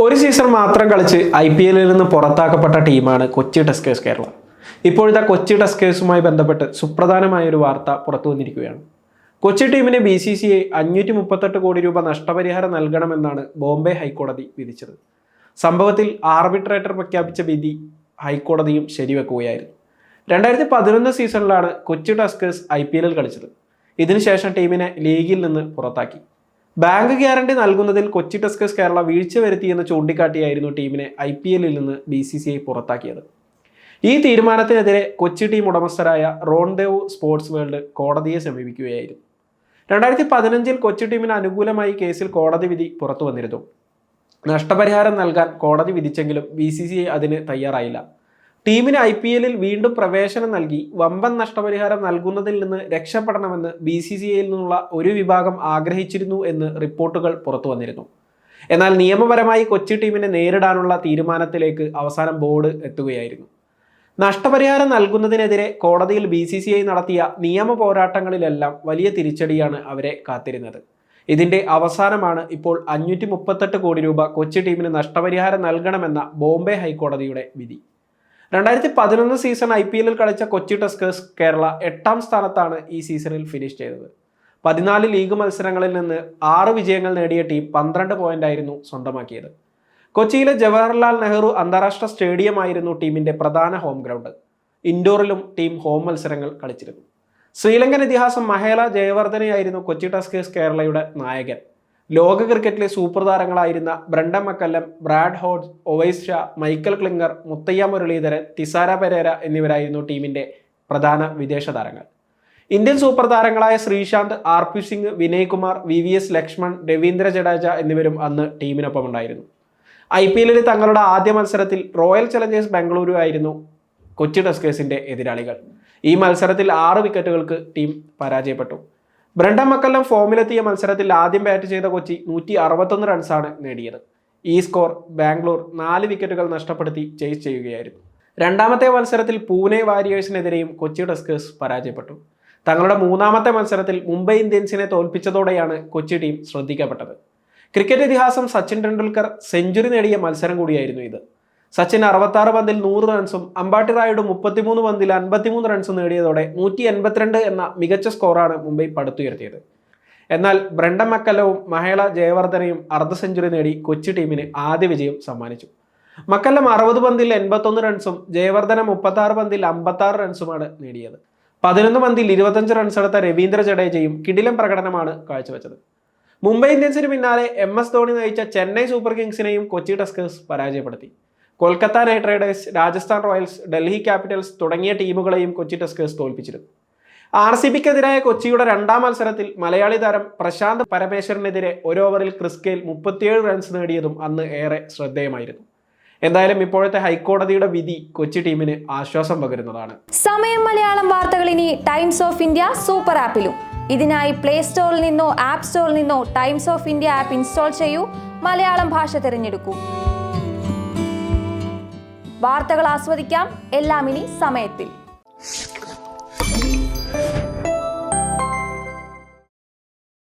ഒരു സീസൺ മാത്രം കളിച്ച് IPL നിന്ന് പുറത്താക്കപ്പെട്ട ടീമാണ് കൊച്ചി ടസ്കേഴ്സ് കേരള. ഇപ്പോഴത്തെ കൊച്ചി ടസ്കേഴ്സുമായി ബന്ധപ്പെട്ട് സുപ്രധാനമായ ഒരു വാർത്ത പുറത്തു വന്നിരിക്കുകയാണ്. കൊച്ചി ടീമിന് BCCI 538 കോടി രൂപ നഷ്ടപരിഹാരം നൽകണമെന്നാണ് ബോംബെ ഹൈക്കോടതി വിധിച്ചത്. സംഭവത്തിൽ ആർബിട്രേറ്റർ പ്രഖ്യാപിച്ച വിധി ഹൈക്കോടതിയും ശരിവെക്കുകയായിരുന്നു. 2011 സീസണിലാണ് കൊച്ചി ടസ്കേഴ്സ് IPL കളിച്ചത്. ഇതിനുശേഷം ടീമിനെ ലീഗിൽ നിന്ന് പുറത്താക്കി. ബാങ്ക് ഗ്യാരണ്ടി നൽകുന്നതിൽ കൊച്ചി ടസ്കേഴ്സ് കേരള വീഴ്ച വരുത്തിയെന്ന് ചൂണ്ടിക്കാട്ടിയായിരുന്നു ടീമിനെ IPL നിന്ന് BCCI പുറത്താക്കിയത്. ഈ തീരുമാനത്തിനെതിരെ കൊച്ചി ടീം ഉടമസ്ഥരായ റോൺദേവ് സ്പോർട്സ് വേൾഡ് കോടതിയെ സമീപിക്കുകയായിരുന്നു. 2015 കൊച്ചി ടീമിന് അനുകൂലമായി കേസിൽ കോടതി വിധി പുറത്തു വന്നിരുന്നു. നഷ്ടപരിഹാരം നൽകാൻ കോടതി വിധിച്ചെങ്കിലും BCCI അതിന് തയ്യാറായില്ല. ടീമിന് IPL വീണ്ടും പ്രവേശനം നൽകി വമ്പൻ നഷ്ടപരിഹാരം നൽകുന്നതിൽ നിന്ന് രക്ഷപ്പെടണമെന്ന് BCCIയിൽ നിന്നുള്ള ഒരു വിഭാഗം ആഗ്രഹിച്ചിരുന്നു എന്ന് റിപ്പോർട്ടുകൾ പുറത്തു വന്നിരുന്നു. എന്നാൽ നിയമപരമായി കൊച്ചി ടീമിനെ നേരിടാനുള്ള തീരുമാനത്തിലേക്ക് അവസാനം ബോർഡ് എത്തുകയായിരുന്നു. നഷ്ടപരിഹാരം നൽകുന്നതിനെതിരെ കോടതിയിൽ BCCI നടത്തിയ നിയമ പോരാട്ടങ്ങളിലെല്ലാം വലിയ തിരിച്ചടിയാണ് അവരെ കാത്തിരുന്നത്. ഇതിന്റെ അവസാനമാണ് ഇപ്പോൾ 538 കോടി രൂപ കൊച്ചി ടീമിന് നഷ്ടപരിഹാരം നൽകണമെന്ന ബോംബെ ഹൈക്കോടതിയുടെ വിധി. 2011 സീസൺ IPL കളിച്ച കൊച്ചി ടസ്കേഴ്സ് കേരള 8ാം സ്ഥാനത്താണ് ഈ സീസണിൽ ഫിനിഷ് ചെയ്തത്. 14 ലീഗ് മത്സരങ്ങളിൽ നിന്ന് 6 വിജയങ്ങൾ നേടിയ ടീം 12 പോയിന്റായിരുന്നു സ്വന്തമാക്കിയത്. കൊച്ചിയിലെ ജവഹർലാൽ നെഹ്റു അന്താരാഷ്ട്ര സ്റ്റേഡിയമായിരുന്നു ടീമിന്റെ പ്രധാന ഹോം ഗ്രൗണ്ട്. ഇൻഡോറിലും ടീം ഹോം മത്സരങ്ങൾ കളിച്ചിരുന്നു. ശ്രീലങ്കൻ ഇതിഹാസം മഹേല ജയവർദ്ധനയായിരുന്നു കൊച്ചി ടസ്കേഴ്സ് കേരളയുടെ നായകൻ. ലോക ക്രിക്കറ്റിലെ സൂപ്പർ താരങ്ങളായിരുന്ന Brendon McCullum, Brad Hodge, Owais Shah, Michael Klinger, Muttiah Muralitharan, Thisara Perera എന്നിവരായിരുന്നു ടീമിന്റെ പ്രധാന വിദേശ താരങ്ങൾ. ഇന്ത്യൻ സൂപ്പർ താരങ്ങളായ ശ്രീശാന്ത്, RP സിംഗ്, വിനയ് കുമാർ, VVS ലക്ഷ്മൺ, രവീന്ദ്ര ജഡേജ എന്നിവരും അന്ന് ടീമിനൊപ്പം ഉണ്ടായിരുന്നു. IPL തങ്ങളുടെ ആദ്യ മത്സരത്തിൽ റോയൽ ചലഞ്ചേഴ്സ് ബംഗളൂരു ആയിരുന്നു കൊച്ചി ടസ്കേഴ്സിന്റെ എതിരാളികൾ. ഈ മത്സരത്തിൽ 6 വിക്കറ്റുകൾക്ക് ടീം പരാജയപ്പെട്ടു. ബ്രണ്ടൻ മക്കല്ലം ഫോമിലെത്തിയ മത്സരത്തിൽ ആദ്യം ബാറ്റ് ചെയ്ത കൊച്ചി 161 റൺസാണ് നേടിയത്. ഈ സ്കോർ ബാംഗ്ലൂർ 4 വിക്കറ്റുകൾ നഷ്ടപ്പെടുത്തി ചേസ് ചെയ്യുകയായിരുന്നു. രണ്ടാമത്തെ മത്സരത്തിൽ പൂനെ വാരിയേഴ്സിനെതിരെയും കൊച്ചി ടസ്കേഴ്സ് പരാജയപ്പെട്ടു. തങ്ങളുടെ മൂന്നാമത്തെ മത്സരത്തിൽ മുംബൈ ഇന്ത്യൻസിനെ തോൽപ്പിച്ചതോടെയാണ് കൊച്ചി ടീം ശ്രദ്ധിക്കപ്പെട്ടത്. ക്രിക്കറ്റ് ഇതിഹാസം സച്ചിൻ ടെണ്ടുൽക്കർ സെഞ്ചുറി നേടിയ മത്സരം കൂടിയായിരുന്നു ഇത്. സച്ചിൻ 66 പന്തിൽ 100 റൺസും അമ്പാട്ടി റായുഡു 33 പന്തിൽ 53 റൺസും നേടിയതോടെ 182 എന്ന മികച്ച സ്കോറാണ് മുംബൈ പടുത്തുയർത്തിയത്. എന്നാൽ ബ്രണ്ടൻ മക്കല്ലവും മഹേല ജയവർദ്ധനയും അർദ്ധ സെഞ്ചുറി നേടി കൊച്ചി ടീമിന് ആദ്യ വിജയം സമ്മാനിച്ചു. മക്കല്ലം 60 പന്തിൽ 81 റൺസും ജയവർദ്ധന 36 പന്തിൽ 56 റൺസുമാണ് നേടിയത്. 11 പന്തിൽ 25 റൺസ് എടുത്ത രവീന്ദ്ര ജഡേജയും കിടിലൻ പ്രകടനമാണ് കാഴ്ചവെച്ചത്. മുംബൈ ഇന്ത്യൻസിന് പിന്നാലെ MS ധോണി നയിച്ച ചെന്നൈ സൂപ്പർ കിങ്സിനെയും കൊച്ചി ടസ്കേഴ്സ് പരാജയപ്പെടുത്തി. Kolkata night Riders, Rajasthan Royals, Delhi Capitals തുടങ്ങിയ ടീമുകളെയും കൊച്ചി ടസ്കേഴ്സ് തോൽപ്പിച്ചിരുന്നു. RCBക്കെതിരായ കൊച്ചിയുടെ 2ാം മത്സരത്തിൽ മലയാളി താരം പ്രശാന്ത് പരമേശ്വരനെതിരെ ഒരു ഓവറിൽ ക്രിസ് ഗെയിൽ 37 റൺസ് നേടിയതും അന്ന് ഏറെ ശ്രദ്ധേയമായിരുന്നു. എന്തായാലും ഇപ്പോഴത്തെ ഹൈക്കോടതിയുടെ വിധി കൊച്ചി ടീമിന് ആശ്വാസം പകരുന്നതാണ്. സമയം മലയാളം വാർത്തകൾ ഇനി ടൈംസ് ഓഫ് ഇന്ത്യ സൂപ്പർ ആപ്പിലും. ഇതിനായി പ്ലേ സ്റ്റോറിൽ നിന്നോ ആപ്പ് സ്റ്റോറിൽ നിന്നോ times of India app install ചെയ്യൂ. മലയാളം ഭാഷ തിരഞ്ഞെടുക്കൂ. വാർത്തകൾ ആസ്വദിക്കാം. എല്ലാം ഇനി സമയത്തിൽ.